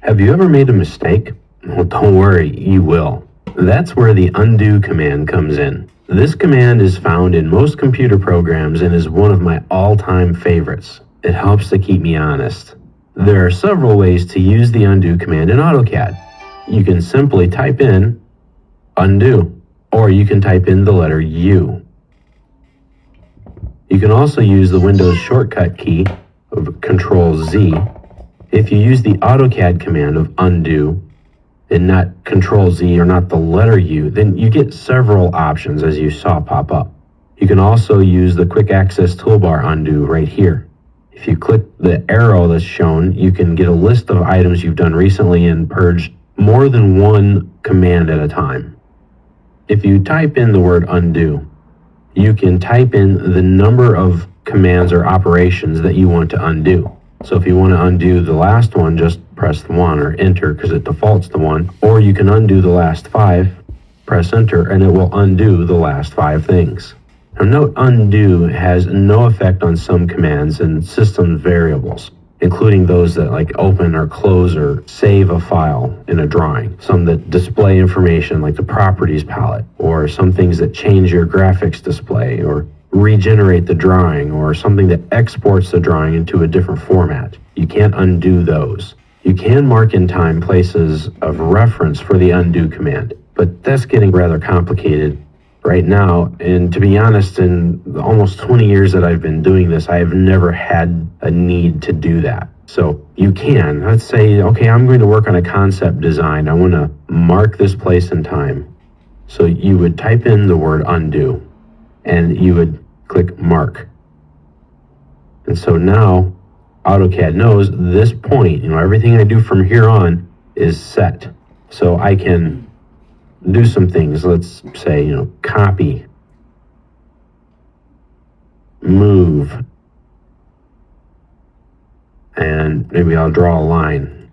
Have you ever made a mistake? Well, don't worry, you will. That's where the undo command comes in. This command is found in most computer programs and is one of my all-time favorites. It helps to keep me honest. There are several ways to use the undo command in AutoCAD. You can simply type in undo, or you can type in the letter U. You can also use the Windows shortcut key of Control-Z. If you use the AutoCAD command of undo and not Control-Z or not the letter U, then you get several options as you saw pop up. You can also use the quick access toolbar undo right here. If you click the arrow that's shown, you can get a list of items you've done recently and purge more than one command at a time. If you type in the word undo, you can type in the number of commands or operations that you want to undo. So if you want to undo the last one, just press 1 or enter because it defaults to 1. Or you can undo the last 5, press enter, and it will undo the last 5 things. Now note undo has no effect on some commands and system variables, including those that like open or close or save a file in a drawing, some that display information like the properties palette, or some things that change your graphics display, or regenerate the drawing, or something that exports the drawing into a different format. You can't undo those. You can mark in time places of reference for the undo command, but that's getting rather complicated right now, and to be honest, in the almost 20 years that I've been doing this, I have never had a need to do that. So you can, let's say, okay, I'm going to work on a concept design. I want to mark this place in time. So you would type in the word undo, and you would click mark. And so now AutoCAD knows this point, everything I do from here on is set. So I can do some things. Let's say, copy, move, and maybe I'll draw a line.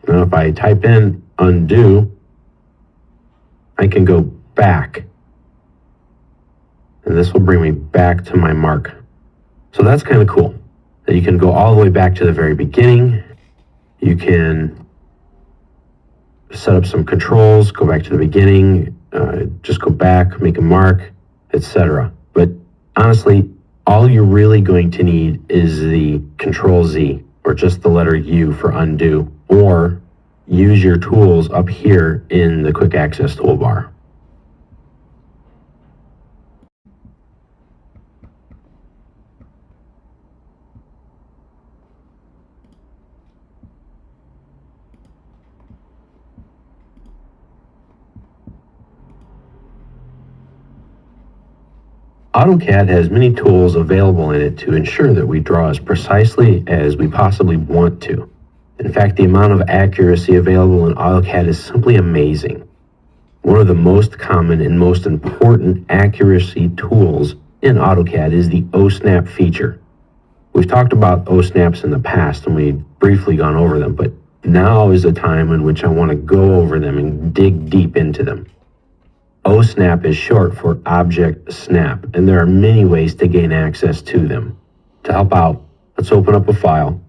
Now if I type in undo, I can go back, and this will bring me back to my mark. So that's kind of cool that you can go all the way back to the very beginning. You can set up some controls, go back to the beginning, just go back, make a mark, etc. But honestly, all you're really going to need is the Control-Z, or just the letter U for undo, or use your tools up here in the quick access toolbar. AutoCAD has many tools available in it to ensure that we draw as precisely as we possibly want to. In fact, the amount of accuracy available in AutoCAD is simply amazing. One of the most common and most important accuracy tools in AutoCAD is the O-Snap feature. We've talked about O-Snaps in the past and we've briefly gone over them, but now is the time in which I want to go over them and dig deep into them. O-Snap is short for Object Snap, and there are many ways to gain access to them. To help out, let's open up a file,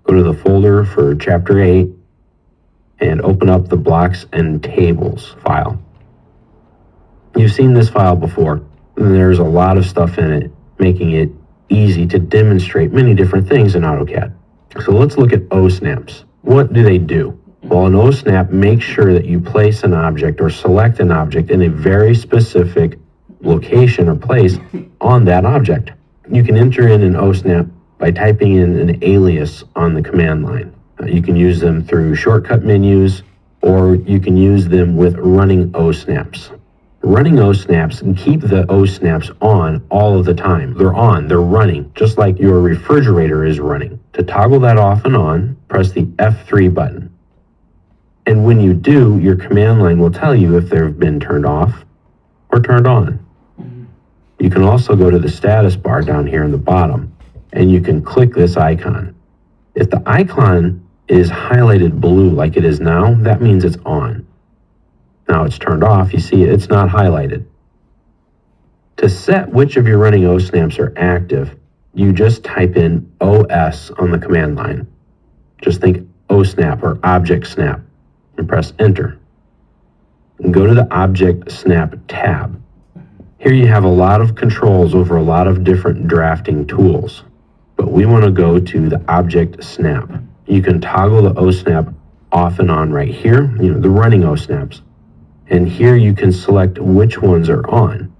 go to the folder for Chapter 8, and open up the Blocks and Tables file. You've seen this file before, and there's a lot of stuff in it, making it easy to demonstrate many different things in AutoCAD. So let's look at O-Snaps. What do they do? Well, an O-Snap makes sure that you place an object or select an object in a very specific location or place on that object. You can enter in an O-Snap by typing in an alias on the command line. You can use them through shortcut menus, or you can use them with running O-Snaps. Running O-Snaps keep the O-Snaps on all of the time. They're on, they're running, just like your refrigerator is running. To toggle that off and on, press the F3 button. And when you do, your command line will tell you if they've been turned off or turned on. You can also go to the status bar down here in the bottom, and you can click this icon. If the icon is highlighted blue like it is now, that means it's on. Now it's turned off, you see it's not highlighted. To set which of your running O-Snaps are active, you just type in OS on the command line. Just think OSnap or Object Snap and press Enter. And go to the Object Snap tab. Here you have a lot of controls over a lot of different drafting tools, but we want to go to the Object Snap. You can toggle the OSnap off and on right here, the running OSnaps. And here you can select which ones are on.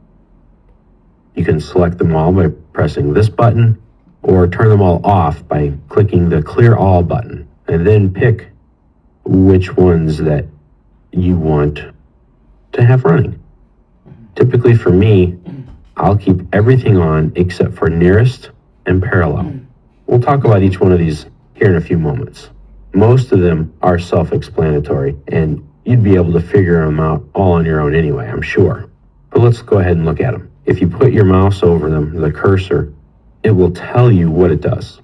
You can select them all by pressing this button, or turn them all off by clicking the Clear All button, and then pick which ones that you want to have running. Typically for me, I'll keep everything on except for nearest and parallel. We'll talk about each one of these here in a few moments. Most of them are self-explanatory, and you'd be able to figure them out all on your own anyway, I'm sure. But let's go ahead and look at them. If you put your mouse over them, the cursor, it will tell you what it does.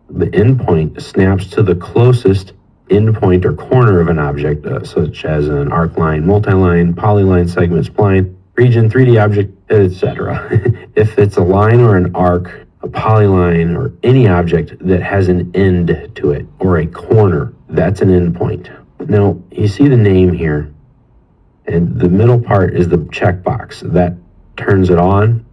The endpoint snaps to the closest endpoint or corner of an object, such as an arc line, multi-line, polyline, segment, spline, region, 3D object, etc. If it's a line or an arc, a polyline, or any object that has an end to it, or a corner, that's an endpoint. Now, you see the name here, and the middle part is the checkbox. That turns it on,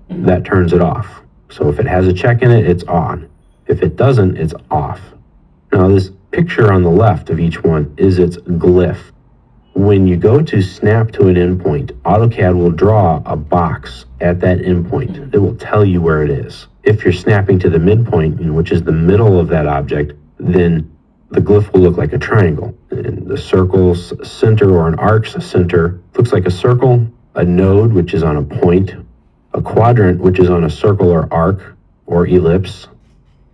that turns it off. So if it has a check in it, it's on. If it doesn't, it's off. Now, this picture on the left of each one is its glyph. When you go to snap to an endpoint, AutoCAD will draw a box at that endpoint. It will tell you where it is. If you're snapping to the midpoint, which is the middle of that object, then the glyph will look like a triangle. And the circle's center or an arc's center looks like a circle, a node, which is on a point, a quadrant, which is on a circle or arc or ellipse,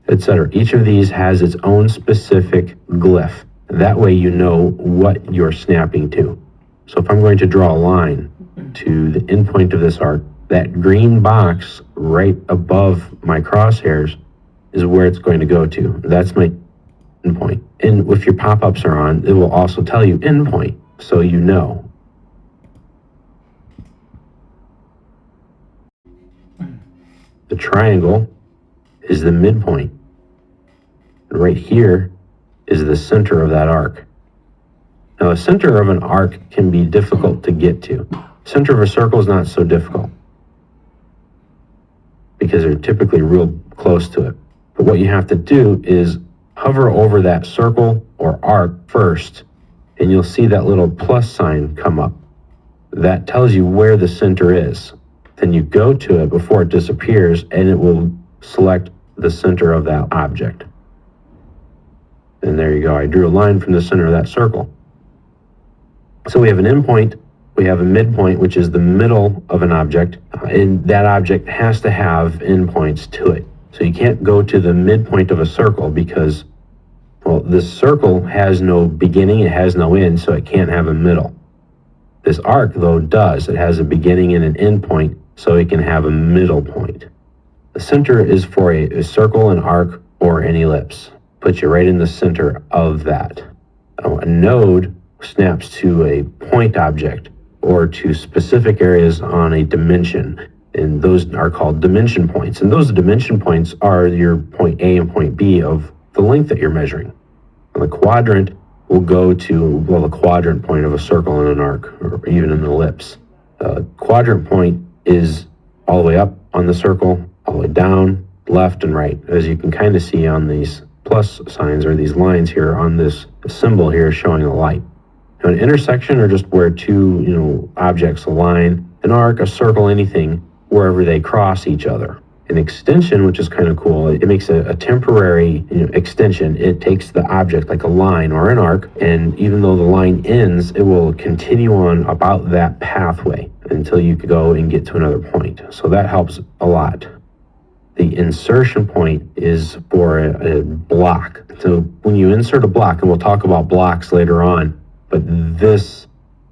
etc. Each of these has its own specific glyph. That way you know what you're snapping to. So if I'm going to draw a line to the endpoint of this arc, that green box right above my crosshairs is where it's going to go to. That's my endpoint. And if your pop-ups are on, it will also tell you endpoint, so you know. The triangle is the midpoint. And right here is the center of that arc. Now, the center of an arc can be difficult to get to. Center of a circle is not so difficult because they're typically real close to it. But what you have to do is hover over that circle or arc first, and you'll see that little plus sign come up. That tells you where the center is. Then you go to it before it disappears, and it will select the center of that object. And there you go. I drew a line from the center of that circle. So we have an endpoint, we have a midpoint, which is the middle of an object, and that object has to have endpoints to it. So you can't go to the midpoint of a circle because, well, this circle has no beginning, it has no end, so it can't have a middle. This arc, though, does. It has a beginning and an end point, so it can have a middle point. The center is for a circle, an arc, or an ellipse. Puts you right in the center of that. A node snaps to a point object or to specific areas on a dimension, and those are called dimension points. And those dimension points are your point A and point B of the length that you're measuring. And the quadrant will go to, well, the quadrant point of a circle and an arc, or even an ellipse. The quadrant point is all the way up on the circle, all the way down, left and right, as you can kind of see on these plus signs or these lines here on this symbol here showing a light. Now, an intersection are just where two, objects align. An arc, a circle, anything, wherever they cross each other. An extension, which is kind of cool, it makes a temporary extension. It takes the object like a line or an arc, and even though the line ends, it will continue on about that pathway until you could go and get to another point. So that helps a lot. The insertion point is for a block. So when you insert a block, and we'll talk about blocks later on, but this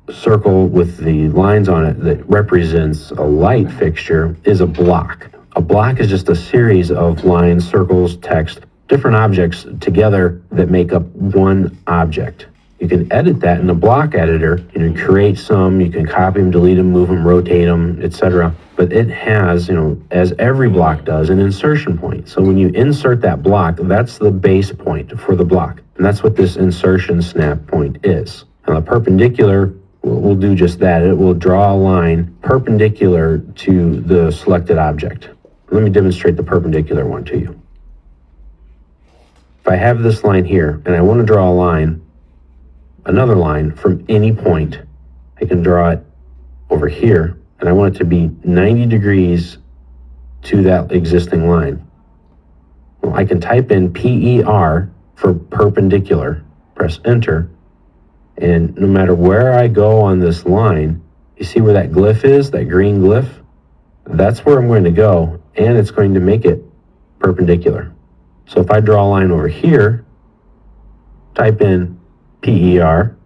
circle with the lines on it that represents a light fixture is a block. A block is just a series of lines, circles, text, different objects together that make up one object. You can edit that in the block editor. You know, create some, you can copy them, delete them, move them, rotate them, etc. But it has, as every block does, an insertion point. So when you insert that block, that's the base point for the block. And that's what this insertion snap point is. Now the perpendicular will do just that. It will draw a line perpendicular to the selected object. Let me demonstrate the perpendicular one to you. If I have this line here and I want to draw a line, another line from any point, I can draw it over here, and I want it to be 90 degrees to that existing line. Well, I can type in PER for perpendicular, press enter, and no matter where I go on this line, you see where that glyph is, that green glyph? That's where I'm going to go, and it's going to make it perpendicular. So if I draw a line over here, type in PER,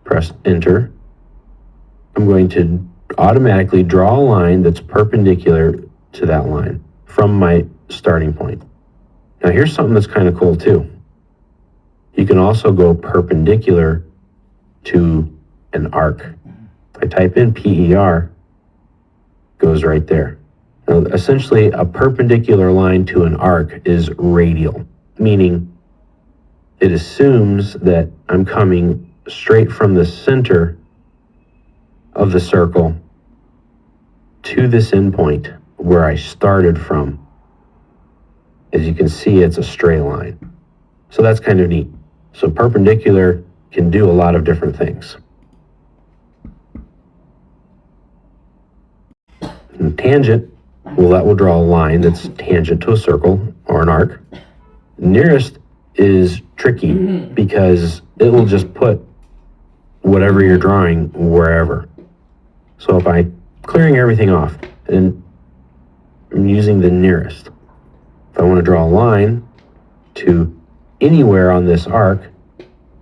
press enter, I'm going to automatically draw a line that's perpendicular to that line from my starting point. Now here's something that's kind of cool too. You can also go perpendicular to an arc. If I type in PER, goes right there. Now, essentially, a perpendicular line to an arc is radial, meaning it assumes that I'm coming straight from the center of the circle to this endpoint where I started from. As you can see, it's a straight line. So that's kind of neat. So perpendicular can do a lot of different things. And tangent, well, that will draw a line that's tangent to a circle or an arc. Nearest is tricky because it will just put whatever you're drawing wherever. So if I'm clearing everything off and I'm using the nearest, if I want to draw a line to anywhere on this arc,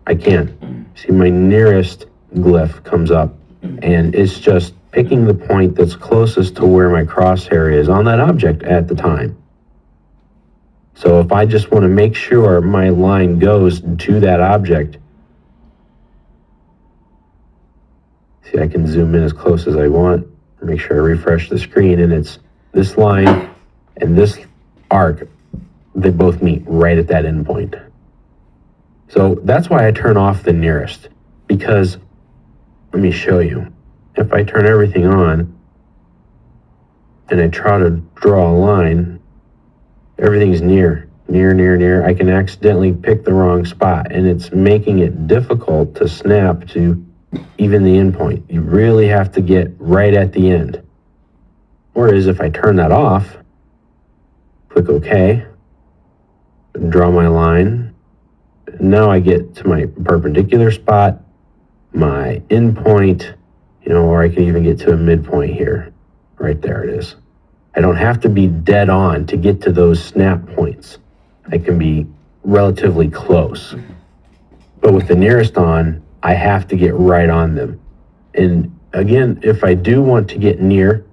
I can. See, my nearest glyph comes up, and it's just picking the point that's closest to where my crosshair is on that object at the time. So if I just want to make sure my line goes to that object, see, I can zoom in as close as I want, make sure I refresh the screen, and it's this line and this arc, they both meet right at that endpoint. So that's why I turn off the nearest, because let me show you. If I turn everything on and I try to draw a line, everything's near. I can accidentally pick the wrong spot, and it's making it difficult to snap to even the endpoint. You really have to get right at the end. Whereas if I turn that off, click OK, draw my line. Now I get to my perpendicular spot, my endpoint, or I can even get to a midpoint here. Right there it is. I don't have to be dead on to get to those snap points. I can be relatively close. But with the nearest on, I have to get right on them. And again, if I do want to get near,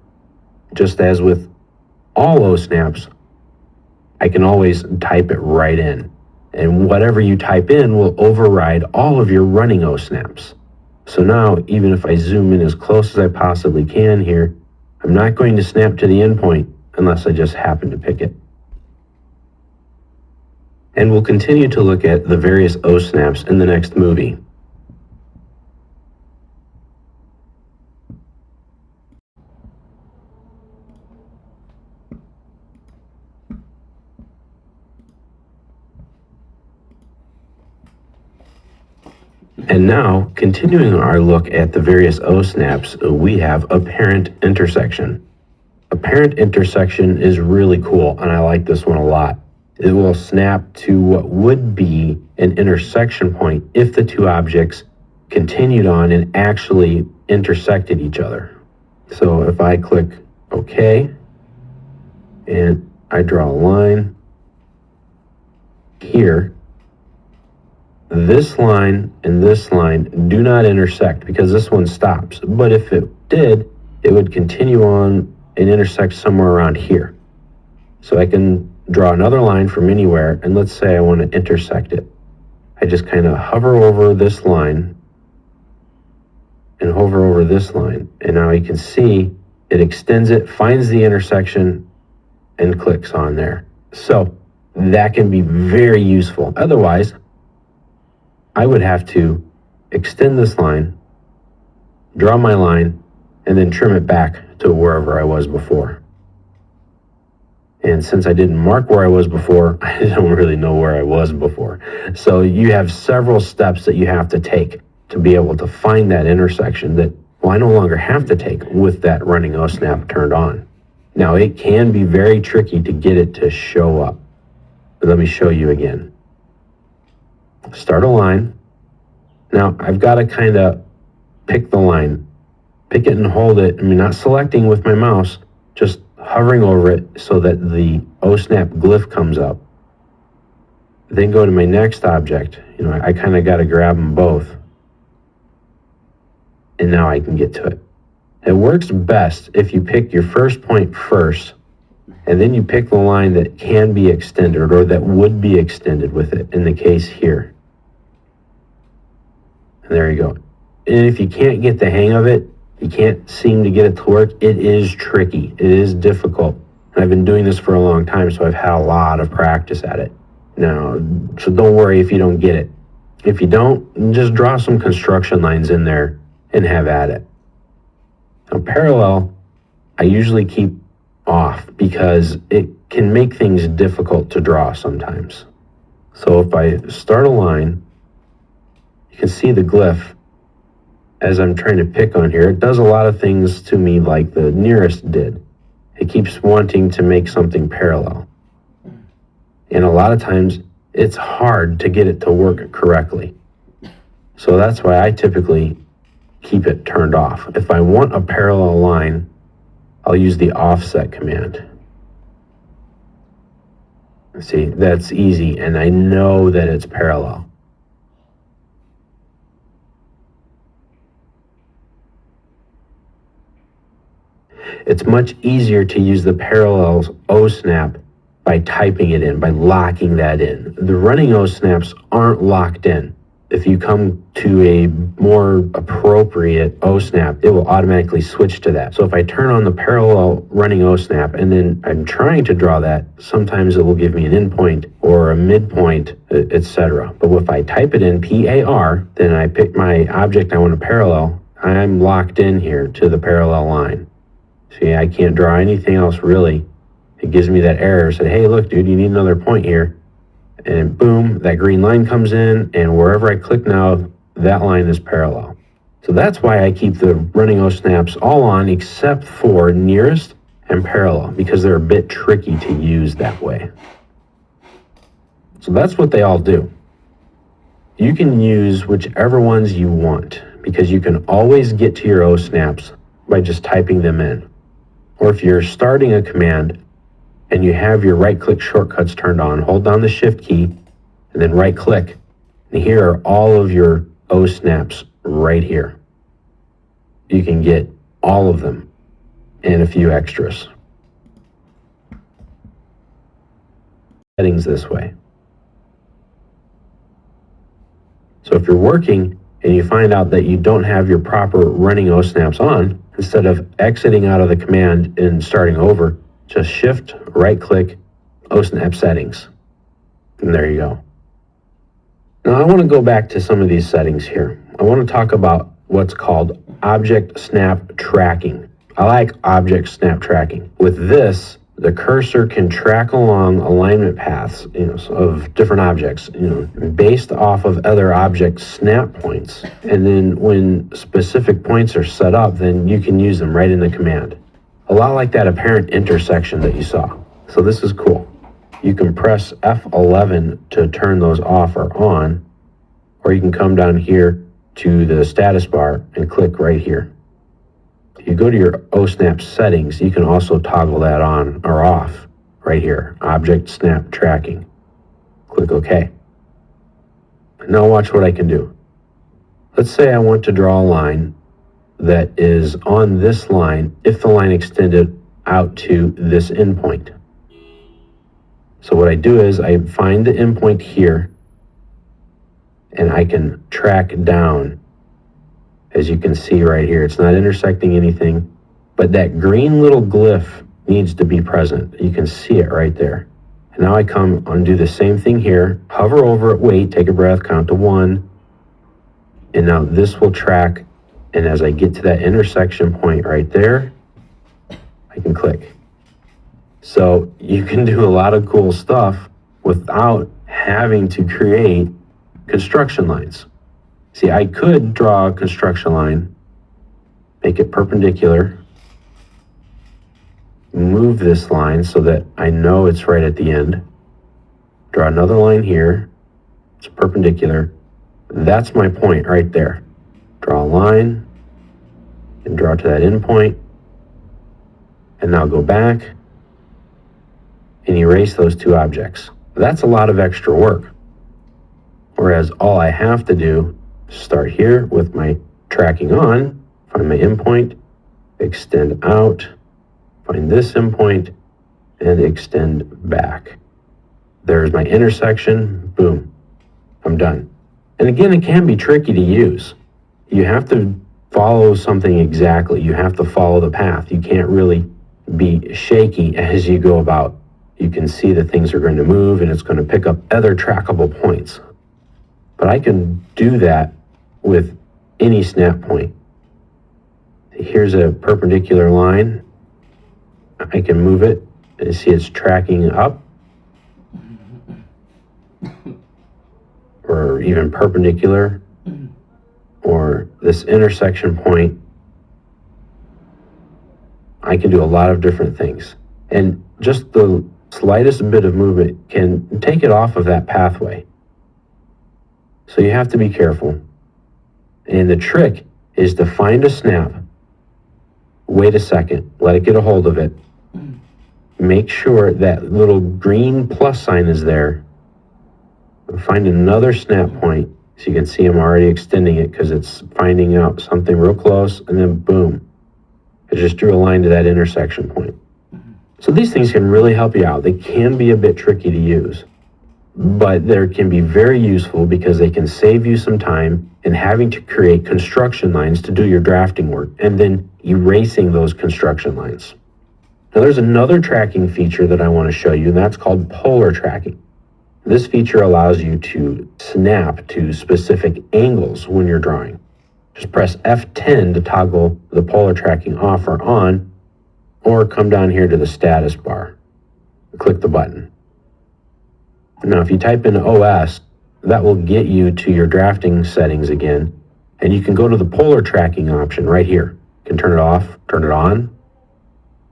just as with all those snaps, I can always type it right in. And whatever you type in will override all of your running O snaps. So now, even if I zoom in as close as I possibly can here, I'm not going to snap to the endpoint unless I just happen to pick it. And we'll continue to look at the various O snaps in the next movie. And now, continuing our look at the various O snaps, we have apparent intersection. Apparent intersection is really cool, and I like this one a lot. It will snap to what would be an intersection point if the two objects continued on and actually intersected each other. So if I click OK, and I draw a line here, this line and this line do not intersect because this one stops. But if it did, it would continue on and intersect somewhere around here. So I can draw another line from anywhere, and let's say I want to intersect it I just kind of hover over this line and hover over this line. And now you can see it extends it, finds the intersection, and clicks on there. So that can be very useful. Otherwise, I would have to extend this line, draw my line, and then trim it back to wherever I was before. And since I didn't mark where I was before, I don't really know where I was before. So you have several steps that you have to take to be able to find that intersection that, well, I no longer have to take with that running OSNAP turned on. Now, it can be very tricky to get it to show up. But let me show you again. Start a line. Now, I've got to kind of pick the line. Pick it and hold it. I mean, not selecting with my mouse, just hovering over it so that the OSNAP glyph comes up. Then go to my next object. I kind of got to grab them both. And now I can get to it. It works best if you pick your first point first, and then you pick the line that can be extended or that would be extended with it, in the case here. And there you go. And if you can't get the hang of it, you can't seem to get it to work, it is tricky. It is difficult. And I've been doing this for a long time, so I've had a lot of practice at it. Now, so don't worry if you don't get it. If you don't, just draw some construction lines in there and have at it. Now, parallel, I usually keep off because it can make things difficult to draw sometimes. So if I start a line, you can see the glyph as I'm trying to pick on here. It does a lot of things to me like the nearest did. It keeps wanting to make something parallel. And a lot of times it's hard to get it to work correctly. So that's why I typically keep it turned off. If I want a parallel line, I'll use the offset command. See, that's easy, and I know that it's parallel. It's much easier to use the parallels OSNAP by typing it in, by locking that in. The running OSNAPs aren't locked in. If you come to a more appropriate OSNAP, it will automatically switch to that. So if I turn on the parallel running OSNAP and then I'm trying to draw that, sometimes it will give me an endpoint or a midpoint, etc. But if I type it in PAR, then I pick my object I want to parallel, I'm locked in here to the parallel line. See, I can't draw anything else really. It gives me that error, said, hey, look, dude, you need another point here. And boom, that green line comes in, and wherever I click now, that line is parallel. So that's why I keep the running OSNAPs all on except for nearest and parallel, because they're a bit tricky to use that way. So that's what they all do. You can use whichever ones you want, because you can always get to your OSNAPs by just typing them in. Or if you're starting a command and you have your right-click shortcuts turned on, hold down the Shift key and then right-click. And here are all of your OSNAPs right here. You can get all of them and a few extras. Settings this way. So if you're working and you find out that you don't have your proper running OSNAPs on, instead of exiting out of the command and starting over, just Shift, right-click, OSNAP settings. And there you go. Now I want to go back to some of these settings here. I want to talk about what's called object snap tracking. I like object snap tracking. With this, the cursor can track along alignment paths, of different objects, based off of other object snap points. And then when specific points are set up, then you can use them right in the command. A lot like that apparent intersection that you saw. So this is cool. You can press F11 to turn those off or on, or you can come down here to the status bar and click right here. If you go to your OSNAP settings, you can also toggle that on or off right here, object snap tracking. Click OK. Now watch what I can do. Let's say I want to draw a line that is on this line if the line extended out to this endpoint. So what I do is I find the endpoint here, and I can track down. As you can see right here, it's not intersecting anything, but that green little glyph needs to be present. You can see it right there. And now I come and do the same thing here, hover over it, wait, take a breath, count to 1, and now this will track, and as I get to that intersection point right there, I can click. So you can do a lot of cool stuff without having to create construction lines. See, I could draw a construction line, make it perpendicular, move this line so that I know it's right at the end, draw another line here, it's perpendicular. That's my point right there. Draw a line and draw to that end point, and now go back and erase those two objects. That's a lot of extra work. Whereas all I have to do is start here with my tracking on, find my endpoint, extend out, find this endpoint, and extend back. There's my intersection, boom, I'm done. And again, it can be tricky to use. You have to follow something exactly. You have to follow the path. You can't really be shaky as you go about. You can see that things are going to move and it's going to pick up other trackable points. But I can do that with any snap point. Here's a perpendicular line. I can move it and see it's tracking up or even perpendicular, or this intersection point. I can do a lot of different things, and just the slightest bit of movement can take it off of that pathway. So you have to be careful. And the trick is to find a snap, wait a second, let it get a hold of it, make sure that little green plus sign is there, find another snap point. So you can see I'm already extending it because it's finding out something real close, and then boom, I just drew a line to that intersection point. So these things can really help you out. They can be a bit tricky to use, but they can be very useful because they can save you some time in having to create construction lines to do your drafting work and then erasing those construction lines. Now there's another tracking feature that I want to show you, and that's called polar tracking. This feature allows you to snap to specific angles when you're drawing. Just press F10 to toggle the polar tracking off or on, or come down here to the status bar. Click the button. Now if you type in OS, that will get you to your drafting settings again, and you can go to the polar tracking option right here. You can turn it off, turn it on.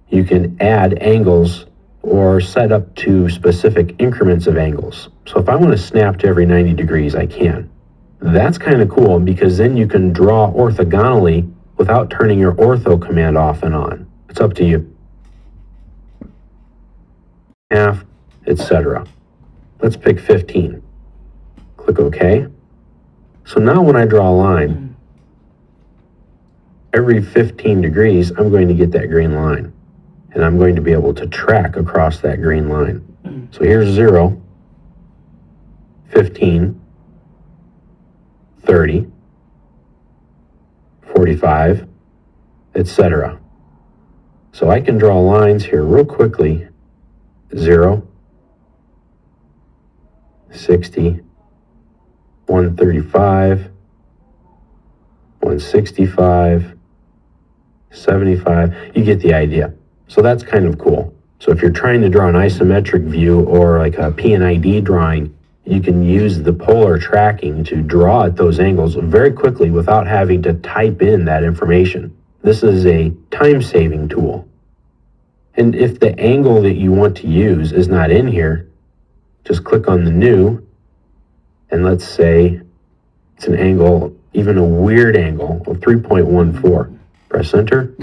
You can add angles or set up to specific increments of angles. So if I want to snap to every 90 degrees, I can. That's kind of cool because then you can draw orthogonally without turning your ortho command off and on. It's up to you. Half, etc. Let's pick 15. Click OK. So now when I draw a line, every 15 degrees, I'm going to get that green line. And I'm going to be able to track across that green line. So here's 0, 15, 30, 45, etc. So I can draw lines here real quickly. 0, 60, 135, 165, 75. You get the idea. So that's kind of cool. So if you're trying to draw an isometric view or like a PNID drawing, you can use the polar tracking to draw at those angles very quickly without having to type in that information. This is a time-saving tool. And if the angle that you want to use is not in here, just click on the new, and let's say it's an angle, even a weird angle of 3.14. Press enter.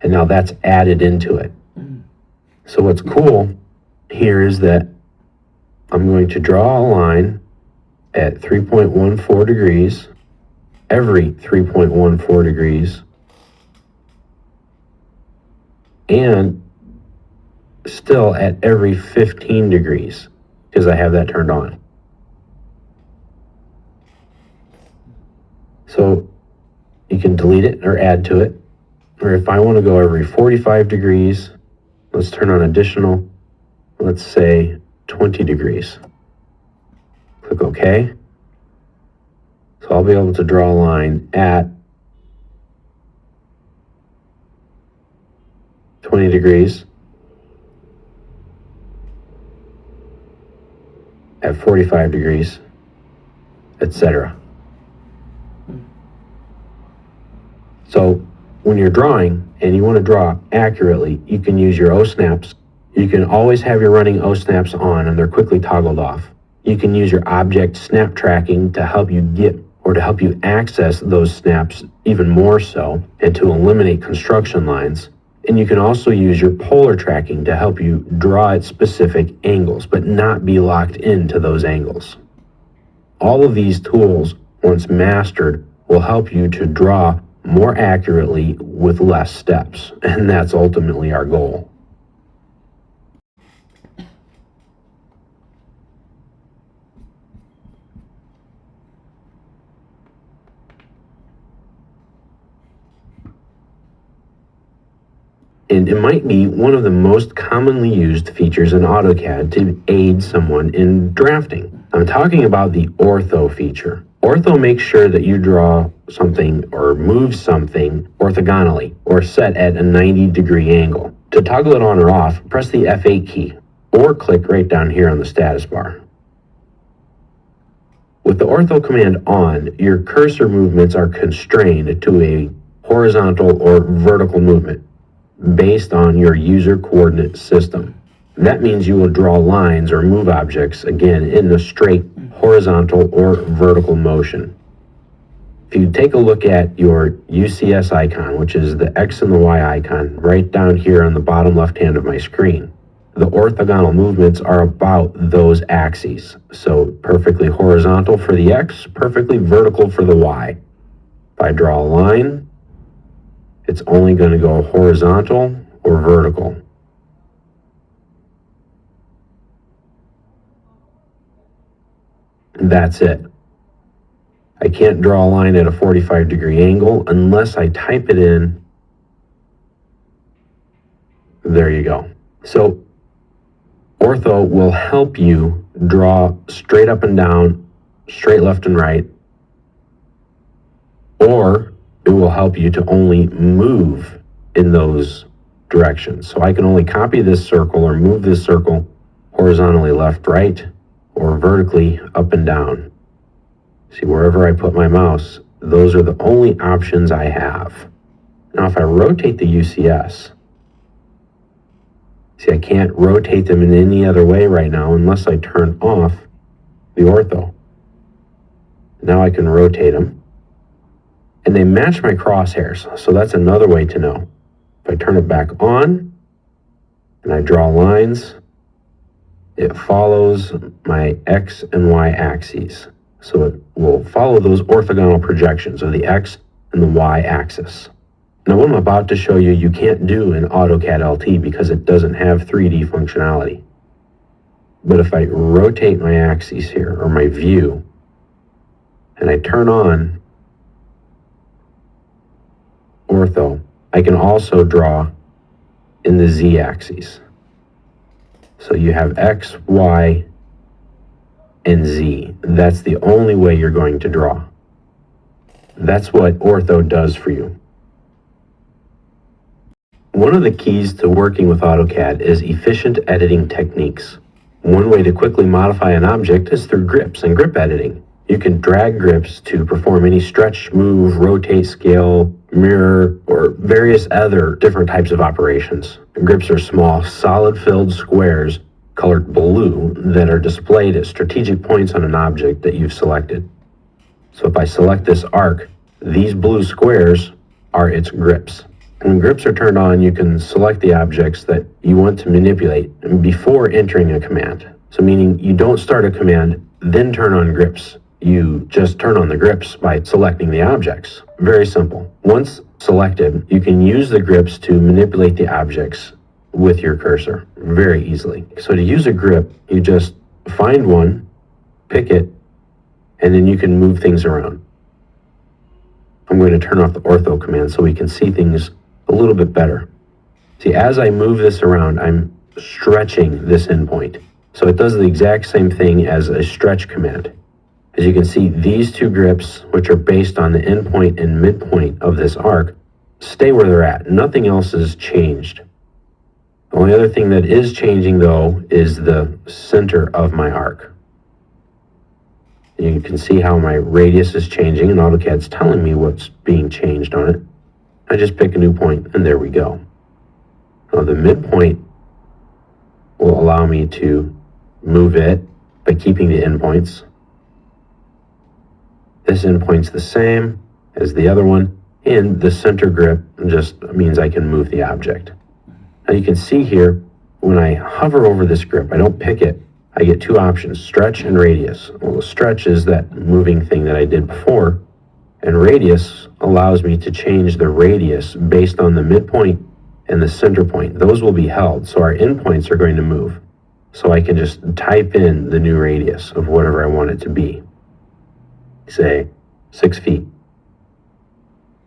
And now that's added into it. So what's cool here is that I'm going to draw a line at 3.14 degrees, every 3.14 degrees, and still at every 15 degrees, because I have that turned on. So you can delete it or add to it. Or if I want to go every 45 degrees, let's turn on additional, let's say 20 degrees. Click OK. So I'll be able to draw a line at 20 degrees, at 45 degrees, etc. So when you're drawing and you want to draw accurately, you can use your O-snaps. You can always have your running O-snaps on and they're quickly toggled off. You can use your object snap tracking to help you get or to help you access those snaps even more so and to eliminate construction lines. And you can also use your polar tracking to help you draw at specific angles, but not be locked into those angles. All of these tools, once mastered, will help you to draw more accurately with less steps, and that's ultimately our goal. And it might be one of the most commonly used features in AutoCAD to aid someone in drafting. I'm talking about the ortho feature. Ortho makes sure that you draw something or move something orthogonally or set at a 90-degree angle. To toggle it on or off, press the F8 key or click right down here on the status bar. With the ortho command on, your cursor movements are constrained to a horizontal or vertical movement based on your user coordinate system. That means you will draw lines or move objects, again, in a straight horizontal or vertical motion. If you take a look at your UCS icon, which is the X and the Y icon, right down here on the bottom left hand of my screen, the orthogonal movements are about those axes. So perfectly horizontal for the X, perfectly vertical for the Y. If I draw a line, it's only going to go horizontal or vertical. And that's it. I can't draw a line at a 45-degree angle unless I type it in. There you go. So ortho will help you draw straight up and down, straight left and right, or it will help you to only move in those directions. So I can only copy this circle or move this circle horizontally left, right, or vertically up and down. See, wherever I put my mouse, those are the only options I have. Now, if I rotate the UCS, see, I can't rotate them in any other way right now unless I turn off the ortho. Now I can rotate them. And they match my crosshairs, so that's another way to know. If I turn it back on and I draw lines, it follows my X and Y axes. So it will follow those orthogonal projections of the X and the Y axis. Now what I'm about to show you, you can't do in AutoCAD LT because it doesn't have 3D functionality. But if I rotate my axes here, or my view, and I turn on ortho, I can also draw in the Z-axis. So you have X, Y, and Z. That's the only way you're going to draw. That's what ortho does for you. One of the keys to working with AutoCAD is efficient editing techniques. One way to quickly modify an object is through grips and grip editing. You can drag grips to perform any stretch, move, rotate, scale, mirror, or various other different types of operations. Grips are small, solid-filled squares colored blue that are displayed at strategic points on an object that you've selected. So if I select this arc, these blue squares are its grips. When grips are turned on, you can select the objects that you want to manipulate before entering a command. So meaning you don't start a command, then turn on grips. You just turn on the grips by selecting the objects. Very simple. Once selected, you can use the grips to manipulate the objects with your cursor very easily. So to use a grip, you just find one, pick it, and then you can move things around. I'm going to turn off the ortho command so we can see things a little bit better. See, as I move this around, I'm stretching this endpoint. So it does the exact same thing as a stretch command. As you can see, these two grips, which are based on the endpoint and midpoint of this arc, stay where they're at. Nothing else has changed. The only other thing that is changing, though, is the center of my arc. You can see how my radius is changing, and AutoCAD's telling me what's being changed on it. I just pick a new point, and there we go. Now, the midpoint will allow me to move it by keeping the endpoints. This endpoint's the same as the other one, and the center grip just means I can move the object. Now you can see here, when I hover over this grip, I don't pick it, I get two options, stretch and radius. Well, the stretch is that moving thing that I did before, and radius allows me to change the radius based on the midpoint and the center point. Those will be held, so our endpoints are going to move. So I can just type in the new radius of whatever I want it to be. Say 6 feet.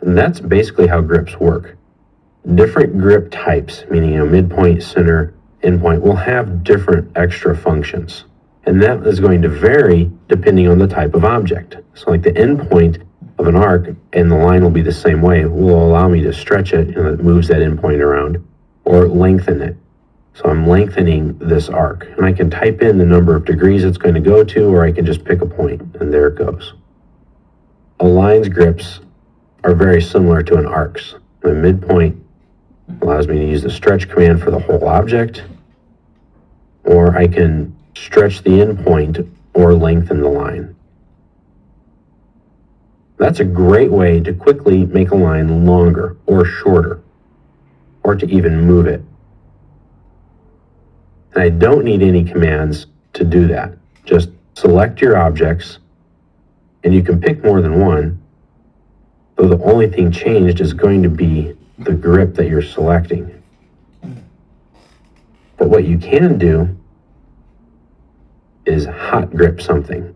And that's basically how grips work. Different grip types, meaning a midpoint, center, endpoint, will have different extra functions. And that is going to vary depending on the type of object. So like the endpoint of an arc, and the line will be the same way, will allow me to stretch it, and it moves that endpoint around, or lengthen it. So I'm lengthening this arc, and I can type in the number of degrees it's going to go to, or I can just pick a point, and there it goes. A line's grips are very similar to an arc's. The midpoint allows me to use the stretch command for the whole object, or I can stretch the endpoint or lengthen the line. That's a great way to quickly make a line longer or shorter, or to even move it. And I don't need any commands to do that. Just select your objects, and you can pick more than one, though the only thing changed is going to be the grip that you're selecting. But what you can do is hot grip something.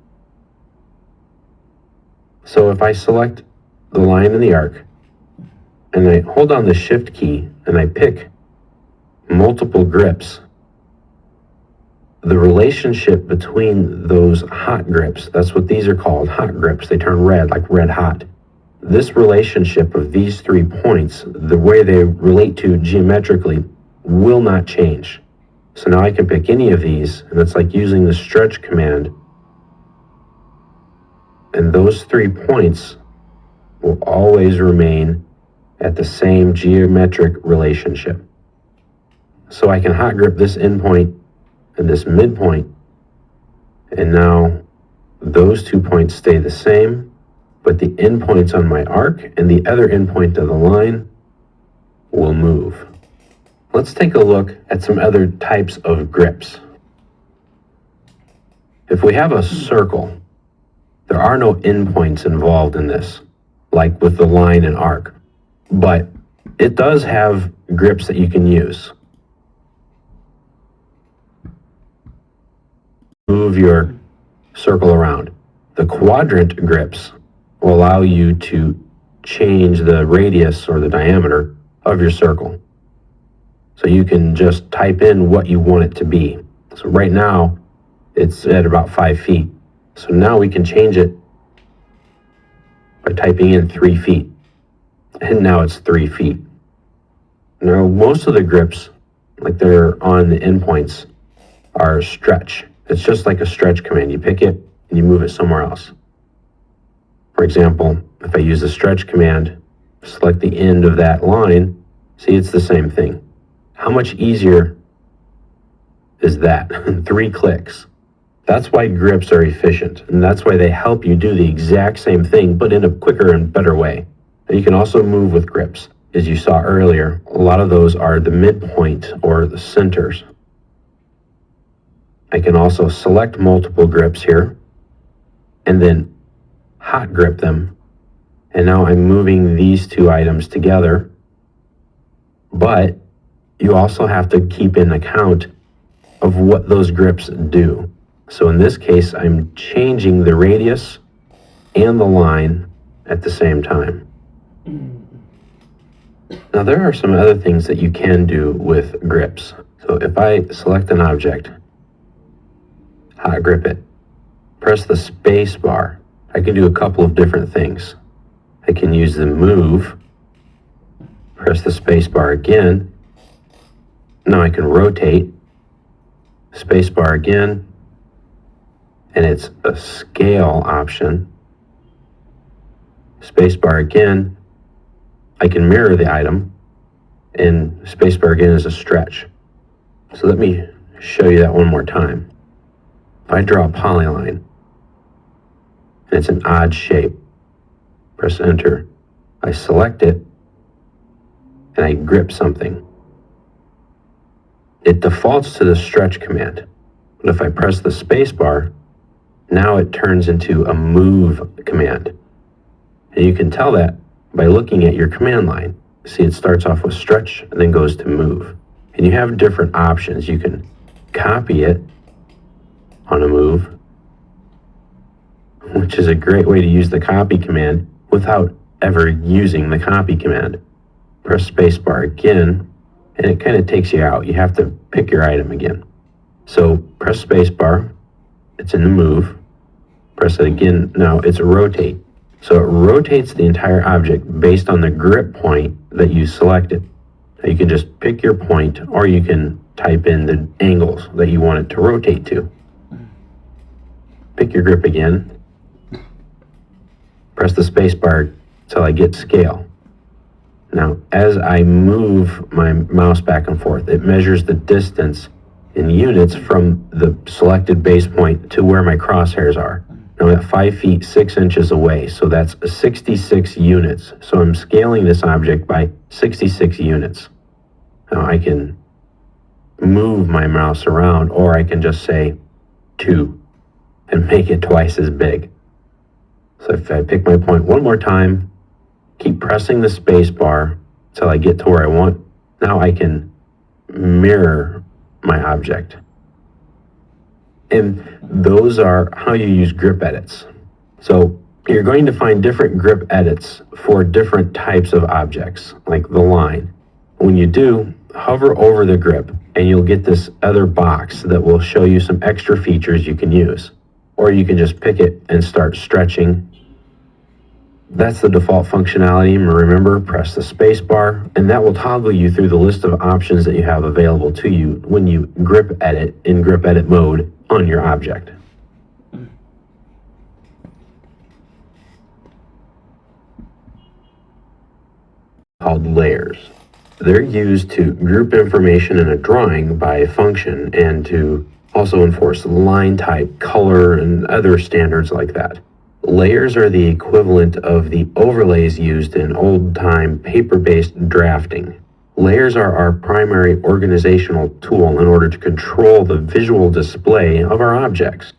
So if I select the line and the arc, and I hold down the shift key, and I pick multiple grips, the relationship between those hot grips, that's what these are called, hot grips, they turn red, like red hot. This relationship of these 3 points, the way they relate to geometrically, will not change. So now I can pick any of these, and it's like using the stretch command, and those 3 points will always remain at the same geometric relationship. So I can hot grip this endpoint and this midpoint, and now those 2 points stay the same, but the endpoints on my arc and the other endpoint of the line will move. Let's take a look at some other types of grips. If we have a circle, there are no endpoints involved in this, like with the line and arc, but it does have grips that you can use. Move your circle around. The quadrant grips will allow you to change the radius or the diameter of your circle. So you can just type in what you want it to be. So right now, it's at about 5 feet. So now we can change it by typing in 3 feet. And now it's 3 feet. Now, most of the grips, like they're on the endpoints, are stretch. It's just like a stretch command. You pick it and you move it somewhere else. For example, if I use the stretch command, select the end of that line, see, it's the same thing. How much easier is that? 3 clicks. That's why grips are efficient, and that's why they help you do the exact same thing, but in a quicker and better way. And you can also move with grips. As you saw earlier, a lot of those are the midpoint or the centers. I can also select multiple grips here, and then hot grip them. And now I'm moving these 2 items together, but you also have to keep in account of what those grips do. So in this case, I'm changing the radius and the line at the same time. Now there are some other things that you can do with grips. So if I select an object, hot grip it, press the space bar, I can do a couple of different things. I can use the move, press the space bar again. Now I can rotate, space bar again, and it's a scale option. Space bar again, I can mirror the item, and spacebar again is a stretch. So let me show you that one more time. If I draw a polyline, and it's an odd shape, press enter, I select it, and I grip something. It defaults to the stretch command, but if I press the spacebar, now it turns into a move command. And you can tell that by looking at your command line. See, it starts off with stretch and then goes to move. And you have different options. You can copy it on a move, which is a great way to use the copy command without ever using the copy command. Press spacebar again, and it kind of takes you out. You have to pick your item again. So press spacebar, it's in the move. Press it again, now it's a rotate. So it rotates the entire object based on the grip point that you selected. Now you can just pick your point, or you can type in the angles that you want it to rotate to. Pick your grip again. Press the space bar until I get scale. Now, as I move my mouse back and forth, it measures the distance in units from the selected base point to where my crosshairs are. Now I'm at 5 feet 6 inches away, so that's 66 units. So I'm scaling this object by 66 units. Now I can move my mouse around, or I can just say 2 and make it twice as big. So if I pick my point one more time, keep pressing the space bar until I get to where I want, now I can mirror my object. And those are how you use grip edits. So you're going to find different grip edits for different types of objects, like the line. When you do, hover over the grip and you'll get this other box that will show you some extra features you can use. Or you can just pick it and start stretching. That's the default functionality. Remember, press the space bar, and that will toggle you through the list of options that you have available to you when you grip edit in grip edit mode on your object. Called layers. They're used to group information in a drawing by function and to also enforce line type, color, and other standards like that. Layers are the equivalent of the overlays used in old-time paper-based drafting. Layers are our primary organizational tool in order to control the visual display of our objects.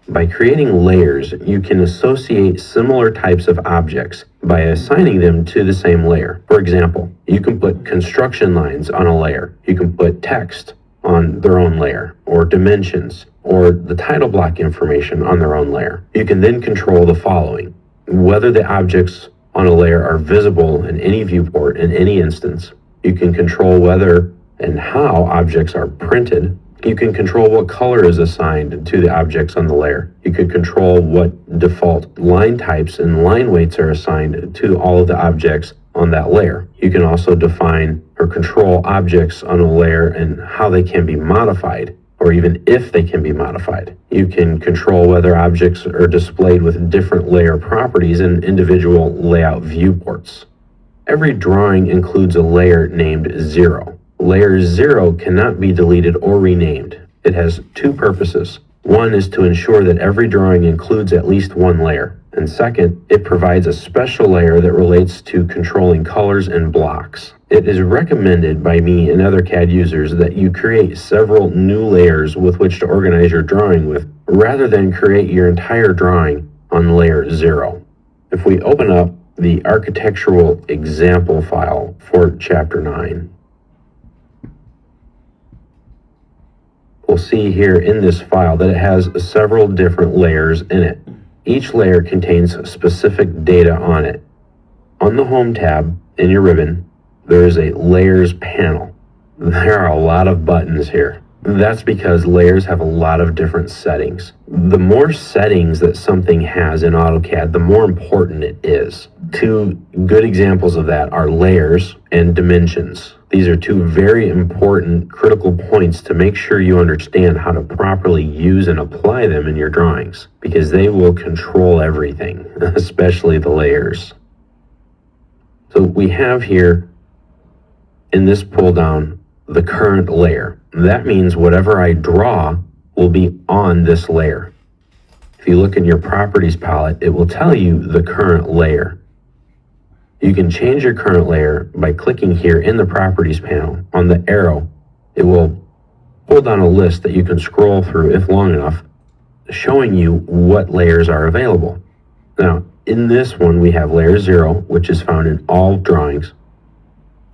By creating layers, you can associate similar types of objects by assigning them to the same layer. For example, you can put construction lines on a layer. You can put text on their own layer, or dimensions, or the title block information on their own layer. You can then control the following: whether the objects on a layer are visible in any viewport in any instance. You can control whether and how objects are printed. You can control what color is assigned to the objects on the layer. You can control what default line types and line weights are assigned to all of the objects on that layer. You can also define or control objects on a layer and how they can be modified, or even if they can be modified. You can control whether objects are displayed with different layer properties in individual layout viewports. Every drawing includes a layer named 0. Layer 0 cannot be deleted or renamed. It has two purposes. One is to ensure that every drawing includes at least one layer. And second, it provides a special layer that relates to controlling colors and blocks. It is recommended by me and other CAD users that you create several new layers with which to organize your drawing with, rather than create your entire drawing on layer 0. If we open up the architectural example file for Chapter 9, we'll see here in this file that it has several different layers in it. Each layer contains specific data on it. On the Home tab in your ribbon, there is a Layers panel. There are a lot of buttons here. That's because layers have a lot of different settings. The more settings that something has in AutoCAD, the more important it is. Two good examples of that are layers and dimensions. These are two very important critical points to make sure you understand how to properly use and apply them in your drawings, because they will control everything, especially the layers. So we have here in this pull down the current layer. That means whatever I draw will be on this layer. If you look in your properties palette, it will tell you the current layer. You can change your current layer by clicking here in the properties panel. On the arrow, it will pull down a list that you can scroll through if long enough, showing you what layers are available. Now, in this one, we have layer 0, which is found in all drawings,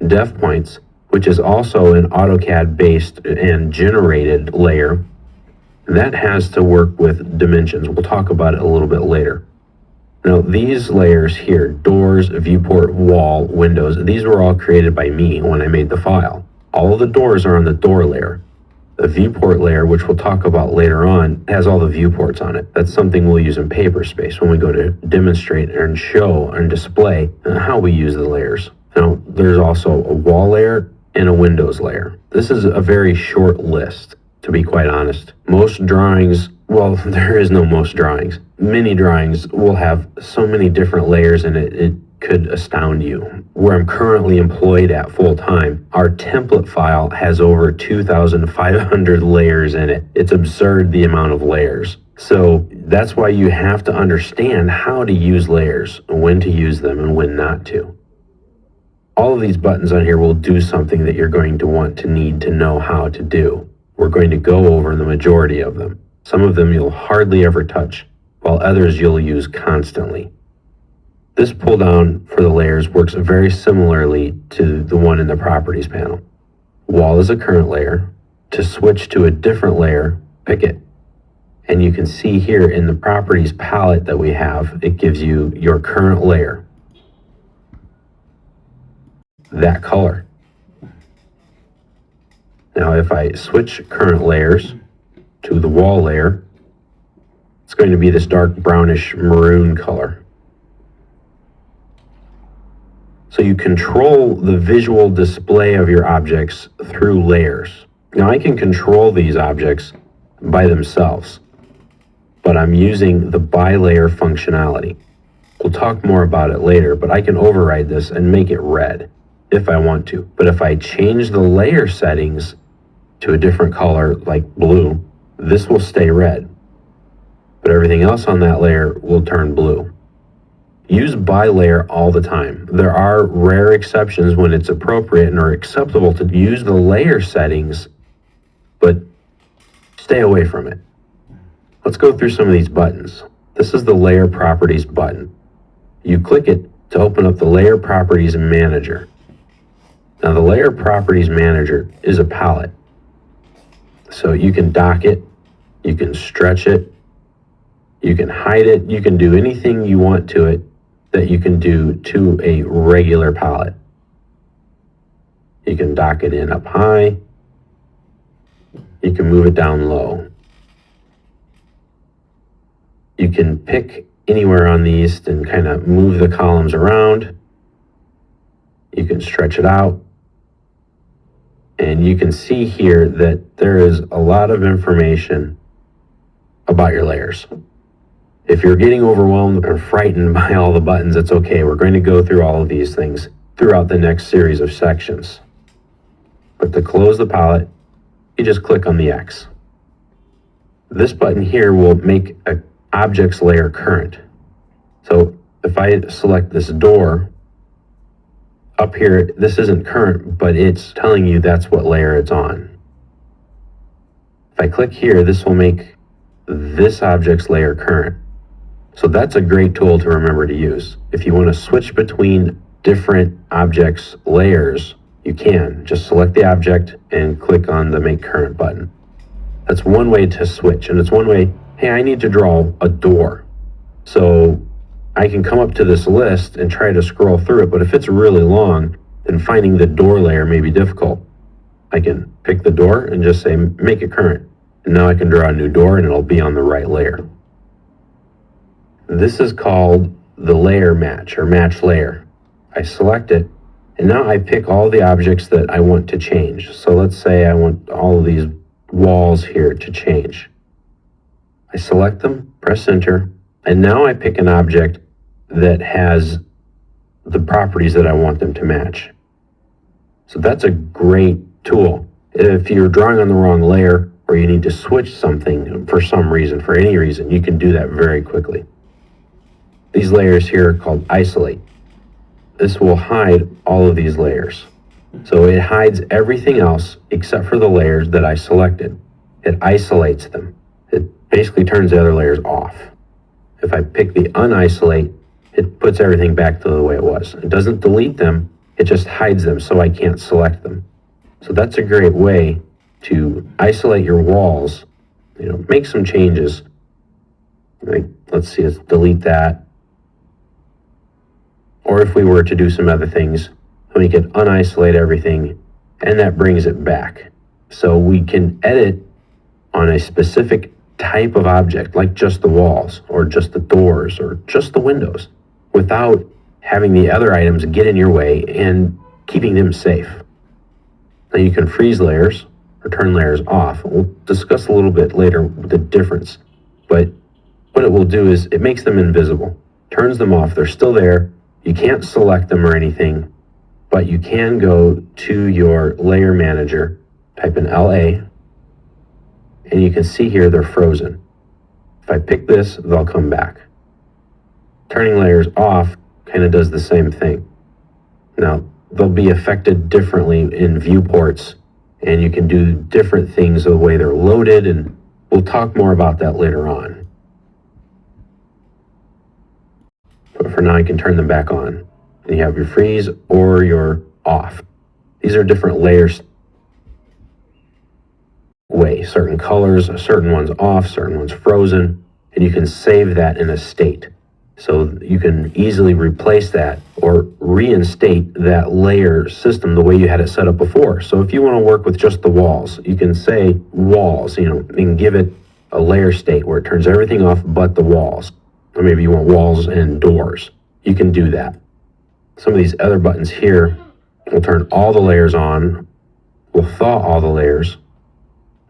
def points, which is also an AutoCAD-based and generated layer. That has to work with dimensions. We'll talk about it a little bit later. Now, these layers here, doors, viewport, wall, windows, these were all created by me when I made the file. All of the doors are on the door layer. The viewport layer, which we'll talk about later on, has all the viewports on it. That's something we'll use in Paperspace when we go to demonstrate and show and display how we use the layers. Now, there's also a wall layer and a windows layer. This is a very short list, to be quite honest. Most drawings, well, there is no most drawings. Many drawings will have so many different layers in it, it could astound you. Where I'm currently employed at full time, our template file has over 2,500 layers in it. It's absurd the amount of layers. So that's why you have to understand how to use layers, when to use them and when not to. All of these buttons on here will do something that you're going to want to need to know how to do. We're going to go over the majority of them. Some of them you'll hardly ever touch, while others you'll use constantly. This pull down for the layers works very similarly to the one in the properties panel. Wall is a current layer. To switch to a different layer, pick it. And you can see here in the properties palette that we have, it gives you your current layer. That color. Now if I switch current layers to the wall layer, it's going to be this dark brownish maroon color. So you control the visual display of your objects through layers. Now I can control these objects by themselves, but I'm using the by layer functionality. We'll talk more about it later, but I can override this and make it red if I want to. But if I change the layer settings to a different color like blue, this will stay red, but everything else on that layer will turn blue. Use by layer all the time. There are rare exceptions when it's appropriate and are acceptable to use the layer settings, but stay away from it. Let's go through some of these buttons. This is the Layer Properties button. You click it to open up the Layer Properties Manager. Now the Layer Properties Manager is a palette. So you can dock it, you can stretch it, you can hide it, you can do anything you want to it that you can do to a regular palette. You can dock it in up high, you can move it down low. You can pick anywhere on these and kind of move the columns around. You can stretch it out. And you can see here that there is a lot of information about your layers. If you're getting overwhelmed or frightened by all the buttons, it's okay. We're going to go through all of these things throughout the next series of sections. But to close the palette, you just click on the X. This button here will make an objects layer current. So if I select this door, up here, this isn't current, but it's telling you that's what layer it's on. If I click here, this will make this object's layer current. So that's a great tool to remember to use. If you want to switch between different objects' layers, you can. Just select the object and click on the Make Current button. That's one way to switch, and it's one way, hey, I need to draw a door. So I can come up to this list and try to scroll through it, but if it's really long, then finding the door layer may be difficult. I can pick the door and just say, make it current. And now I can draw a new door and it'll be on the right layer. This is called the layer match or match layer. I select it, and now I pick all the objects that I want to change. So let's say I want all of these walls here to change. I select them, press enter, and now I pick an object that has the properties that I want them to match. So that's a great tool. If you're drawing on the wrong layer or you need to switch something for some reason, for any reason, you can do that very quickly. These layers here are called isolate. This will hide all of these layers. So it hides everything else except for the layers that I selected. It isolates them. It basically turns the other layers off. If I pick the unisolate, it puts everything back to the way it was. It doesn't delete them, it just hides them so I can't select them. So that's a great way to isolate your walls, make some changes. Let's see, let's delete that. Or if we were to do some other things, we could unisolate everything, and that brings it back. So we can edit on a specific type of object, like just the walls, or just the doors, or just the windows, without having the other items get in your way and keeping them safe. Now you can freeze layers or turn layers off. We'll discuss a little bit later the difference, but what it will do is it makes them invisible, turns them off. They're still there. You can't select them or anything, but you can go to your layer manager, type in LA, and you can see here they're frozen. If I pick this, they'll come back. Turning layers off kind of does the same thing. Now, they'll be affected differently in viewports, and you can do different things the way they're loaded, and we'll talk more about that later on. But for now, you can turn them back on. And you have your freeze or your off. These are different layers. Certain colors, certain ones off, certain ones frozen, and you can save that in a state. So you can easily replace that or reinstate that layer system the way you had it set up before. So if you want to work with just the walls, you can say walls, and give it a layer state where it turns everything off but the walls. Or maybe you want walls and doors. You can do that. Some of these other buttons here will turn all the layers on, will thaw all the layers.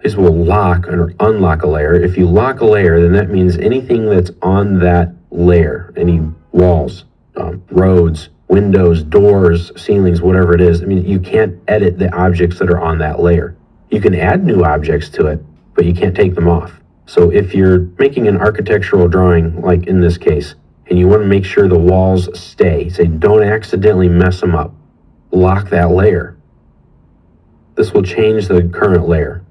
These will lock or unlock a layer. If you lock a layer, then that means anything that's on that layer, any walls, roads, windows, doors, ceilings, whatever it is, you can't edit the objects that are on that layer. You can add new objects to it, but you can't take them off. So if you're making an architectural drawing, like in this case, and you want to make sure the walls stay, say don't accidentally mess them up, lock that layer. This will change the current layer.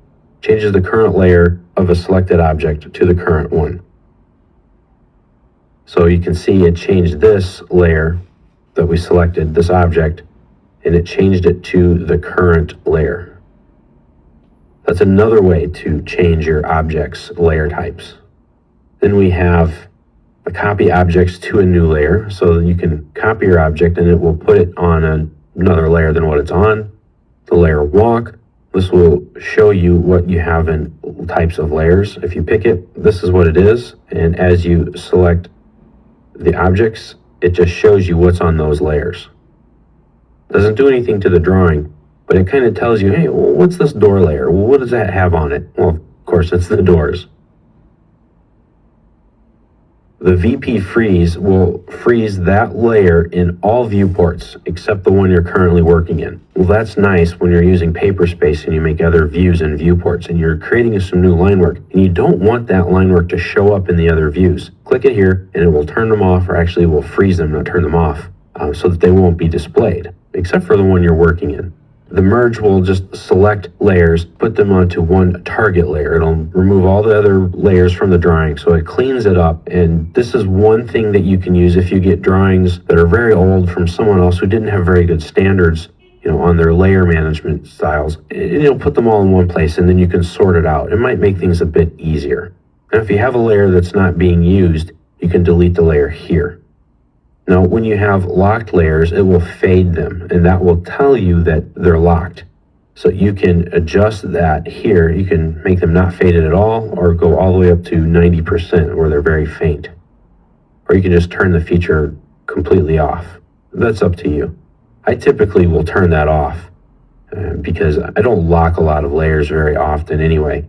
Changes the current layer of a selected object to the current one. So you can see it changed this layer that we selected, this object, and it changed it to the current layer. That's another way to change your object's layer types. Then we have a copy objects to a new layer. So you can copy your object and it will put it on another layer than what it's on. The layer walk. This will show you what you have in types of layers. If you pick it, this is what it is. And as you select the objects, it just shows you what's on those layers. Doesn't do anything to the drawing, but it kind of tells you, hey, well, what's this door layer? Well, what does that have on it? Well, of course, it's the doors. The VP freeze will freeze that layer in all viewports except the one you're currently working in. Well, that's nice when you're using paper space and you make other views and viewports and you're creating some new line work and you don't want that line work to show up in the other views. Click it here and it will turn them off, or actually it will freeze them, not turn them off, so that they won't be displayed, except for the one you're working in. The merge will just select layers, put them onto one target layer. It'll remove all the other layers from the drawing, so it cleans it up. And this is one thing that you can use if you get drawings that are very old from someone else who didn't have very good standards, on their layer management styles. It'll put them all in one place, and then you can sort it out. It might make things a bit easier. And if you have a layer that's not being used, you can delete the layer here. Now, when you have locked layers, it will fade them, and that will tell you that they're locked. So you can adjust that here. You can make them not faded at all, or go all the way up to 90% where they're very faint. Or you can just turn the feature completely off. That's up to you. I typically will turn that off because I don't lock a lot of layers very often anyway.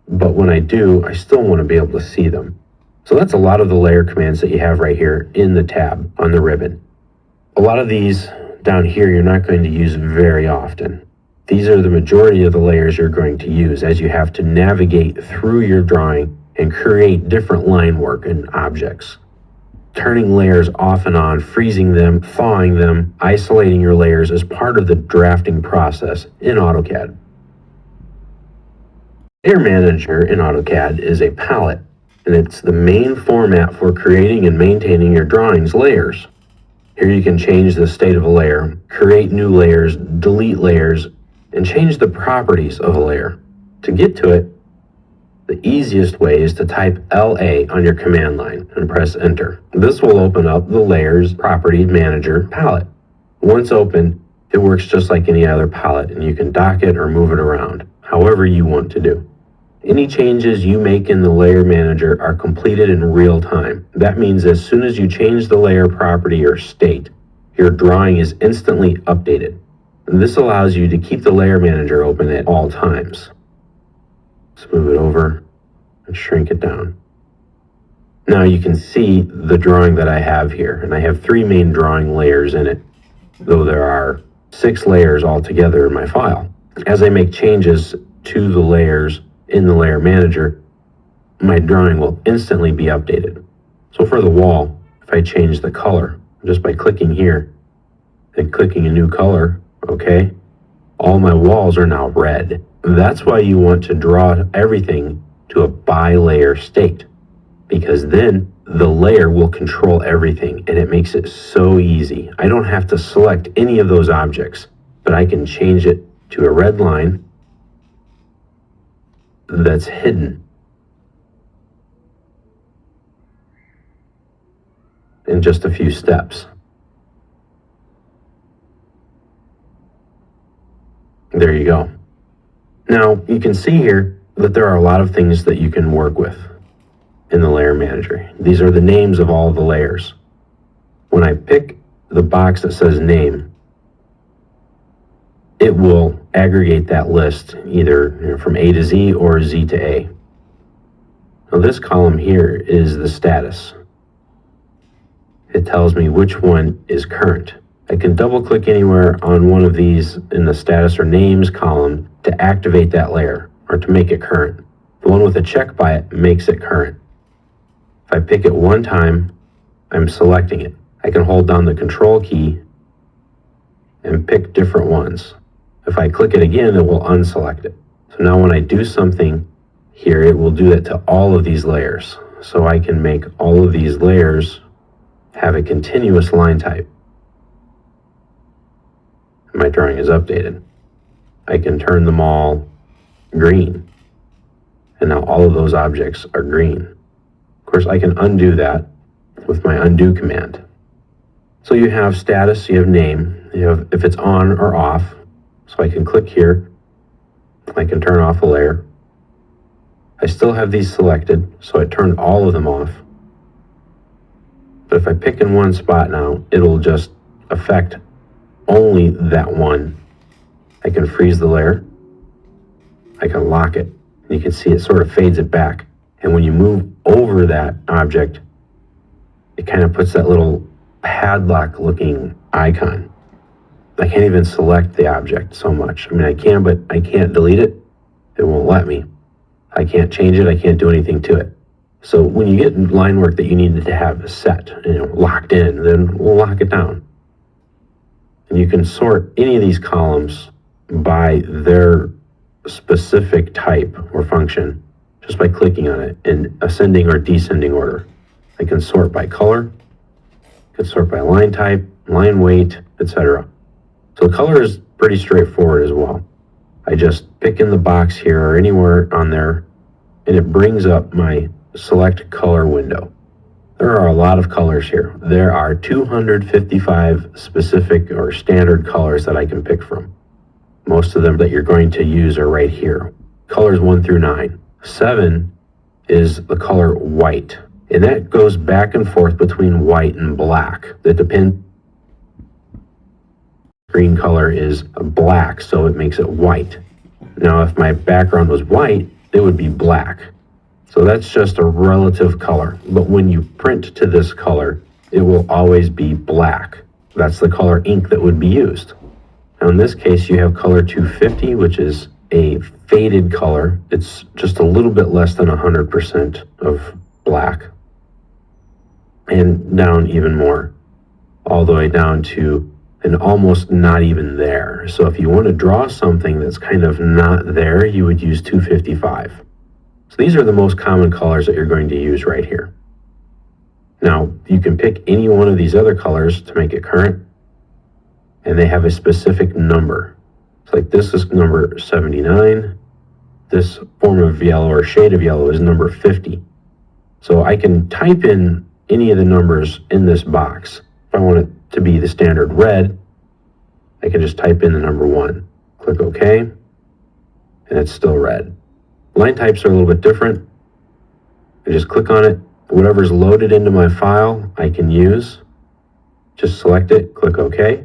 But when I do, I still want to be able to see them. So that's a lot of the layer commands that you have right here in the tab on the ribbon. A lot of these down here you're not going to use very often. These are the majority of the layers you're going to use as you have to navigate through your drawing and create different line work and objects. Turning layers off and on, freezing them, thawing them, isolating your layers is part of the drafting process in AutoCAD. Layer Manager in AutoCAD is a palette, and it's the main format for creating and maintaining your drawing's layers. Here you can change the state of a layer, create new layers, delete layers, and change the properties of a layer. To get to it, the easiest way is to type LA on your command line and press enter. This will open up the Layers Property Manager palette. Once open, it works just like any other palette, and you can dock it or move it around, however you want to do. Any changes you make in the Layer Manager are completed in real time. That means as soon as you change the layer property or state, your drawing is instantly updated. And this allows you to keep the Layer Manager open at all times. Let's move it over and shrink it down. Now you can see the drawing that I have here, and I have 3 main drawing layers in it, though there are 6 layers altogether in my file. As I make changes to the layers in the Layer Manager, my drawing will instantly be updated. So for the wall, if I change the color, just by clicking here and clicking a new color, okay, all my walls are now red. That's why you want to draw everything to a bi-layer state, because then the layer will control everything, and it makes it so easy. I don't have to select any of those objects, but I can change it to a red line that's hidden in just a few steps. There you go. Now you can see here that there are a lot of things that you can work with in the Layer Manager. These are the names of all the layers. When I pick the box that says name, it will aggregate that list either from A to Z or Z to A. Now this column here is the status. It tells me which one is current. I can double click anywhere on one of these in the status or names column to activate that layer or to make it current. The one with a check by it makes it current. If I pick it one time, I'm selecting it. I can hold down the control key and pick different ones. If I click it again, it will unselect it. So now when I do something here, it will do that to all of these layers. So I can make all of these layers have a continuous line type. My drawing is updated. I can turn them all green. And now all of those objects are green. Of course, I can undo that with my undo command. So you have status, you have name, you have if it's on or off. So I can click here. I can turn off a layer. I still have these selected, so I turned all of them off. But if I pick in one spot now, it'll just affect only that one. I can freeze the layer. I can lock it. And you can see it sort of fades it back. And when you move over that object, it kind of puts that little padlock looking icon. I can't even select the object so much. I mean, I can, but I can't delete it. It won't let me. I can't change it. I can't do anything to it. So when you get line work that you need to have set, locked in, then we'll lock it down. And you can sort any of these columns by their specific type or function just by clicking on it in ascending or descending order. I can sort by color, I can sort by line type, line weight, etc. So color is pretty straightforward as well. I just pick in the box here or anywhere on there, and it brings up my select color window. There are a lot of colors here. There are 255 specific or standard colors that I can pick from. Most of them that you're going to use are right here. Colors 1 through 9. 7 is the color white, and that goes back and forth between white and black. That depends. Green color is black, so it makes it white. Now, if my background was white, it would be black. So that's just a relative color. But when you print to this color, it will always be black. That's the color ink that would be used. Now, in this case, you have color 250, which is a faded color. It's just a little bit less than 100% of black. And down even more, all the way down to and almost not even there. So if you want to draw something that's kind of not there, you would use 255. So these are the most common colors that you're going to use right here. Now, you can pick any one of these other colors to make it current, and they have a specific number. It's like this is number 79. This form of yellow or shade of yellow is number 50. So I can type in any of the numbers in this box. If I want it to be the standard red, I can just type in the number 1. Click OK, and it's still red. Line types are a little bit different. I just click on it. Whatever's loaded into my file, I can use. Just select it, click OK,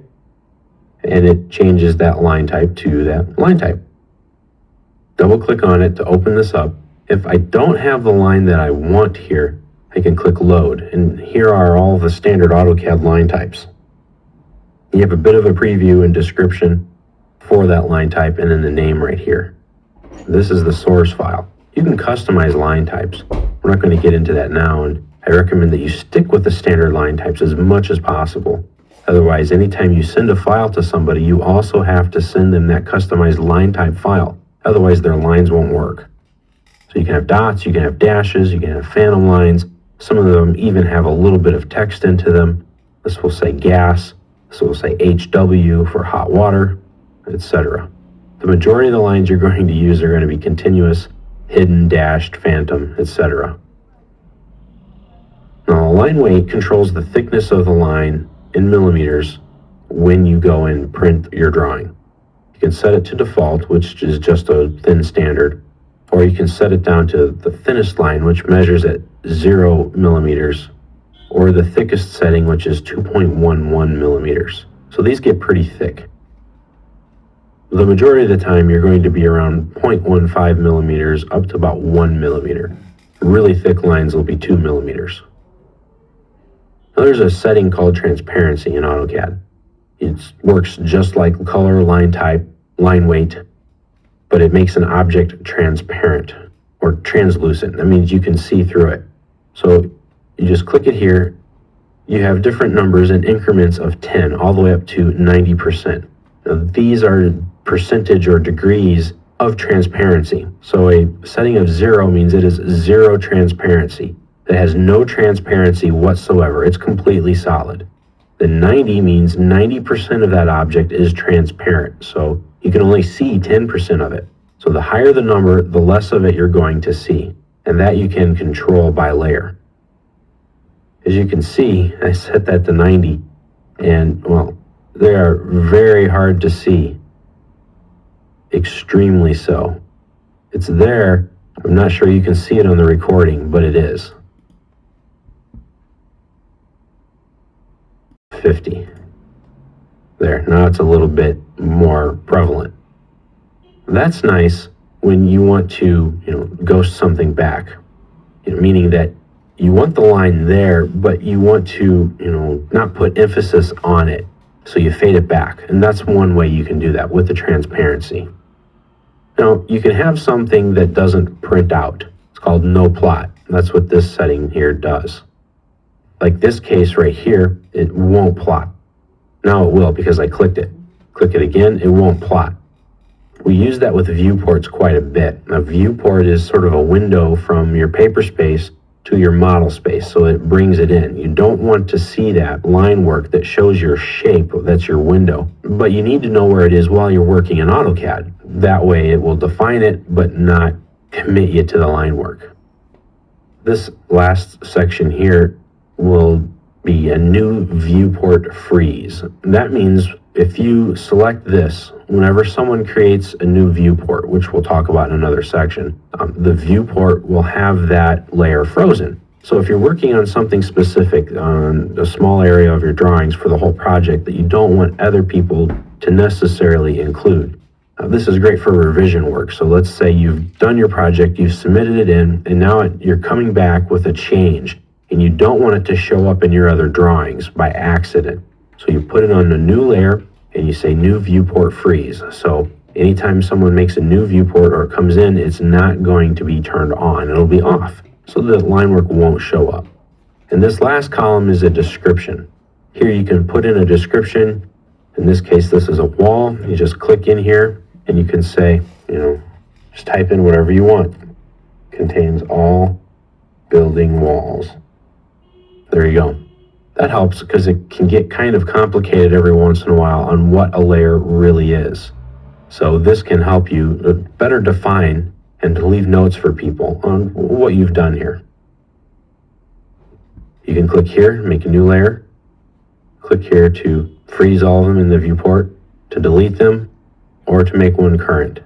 and it changes that line type to that line type. Double click on it to open this up. If I don't have the line that I want here, I can click load, and here are all the standard AutoCAD line types. You have a bit of a preview and description for that line type, and then the name right here. This is the source file. You can customize line types. We're not going to get into that now, and I recommend that you stick with the standard line types as much as possible. Otherwise, anytime you send a file to somebody, you also have to send them that customized line type file. Otherwise, their lines won't work. So you can have dots, you can have dashes, you can have phantom lines. Some of them even have a little bit of text into them. This will say gas. This will say HW for hot water, etc. The majority of the lines you're going to use are going to be continuous, hidden, dashed, phantom, etc. Now, line weight controls the thickness of the line in millimeters when you go and print your drawing. You can set it to default, which is just a thin standard, or you can set it down to the thinnest line, which measures at 0 millimeters, or the thickest setting, which is 2.11 millimeters. So these get pretty thick. The majority of the time, you're going to be around 0.15 millimeters up to about 1 millimeter. Really thick lines will be 2 millimeters. Now, there's a setting called transparency in AutoCAD. It works just like color, line type, line weight, but it makes an object transparent or translucent. That means you can see through it. So you just click it here. You have different numbers in increments of 10 all the way up to 90%. Now, these are percentage or degrees of transparency. So a setting of 0 means it is 0 transparency. It has no transparency whatsoever. It's completely solid. The 90 means 90% of that object is transparent. So you can only see 10% of it. So the higher the number, the less of it you're going to see. And that you can control by layer. As you can see, I set that to 90. And, well, they are very hard to see. Extremely so. It's there. I'm not sure you can see it on the recording, but it is. 50. There, now it's a little bit more prevalent. That's nice when you want to, ghost something back. Meaning that you want the line there, but you want to, not put emphasis on it. So you fade it back. And that's one way you can do that with the transparency. Now, you can have something that doesn't print out. It's called no plot. That's what this setting here does. Like this case right here, it won't plot. Now it will because I clicked it. Click it again, it won't plot. We use that with viewports quite a bit. A viewport is sort of a window from your paper space to your model space, so it brings it in. You don't want to see that line work that shows your shape, that's your window, but you need to know where it is while you're working in AutoCAD. That way it will define it, but not commit you to the line work. This last section here will be a new viewport freeze. That means if you select this, whenever someone creates a new viewport, which we'll talk about in another section, the viewport will have that layer frozen. So if you're working on something specific on a small area of your drawings for the whole project that you don't want other people to necessarily include, this is great for revision work. So let's say you've done your project, you've submitted it in, and now you're coming back with a change, and you don't want it to show up in your other drawings by accident. So you put it on a new layer, and you say new viewport freeze. So anytime someone makes a new viewport or comes in, it's not going to be turned on. It'll be off. So the line work won't show up. And this last column is a description. Here you can put in a description. In this case, this is a wall. You just click in here and you can say, just type in whatever you want. Contains all building walls. There you go. That helps because it can get kind of complicated every once in a while on what a layer really is. So this can help you better define and to leave notes for people on what you've done here. You can click here, make a new layer. Click here to freeze all of them in the viewport, to delete them, or to make one current.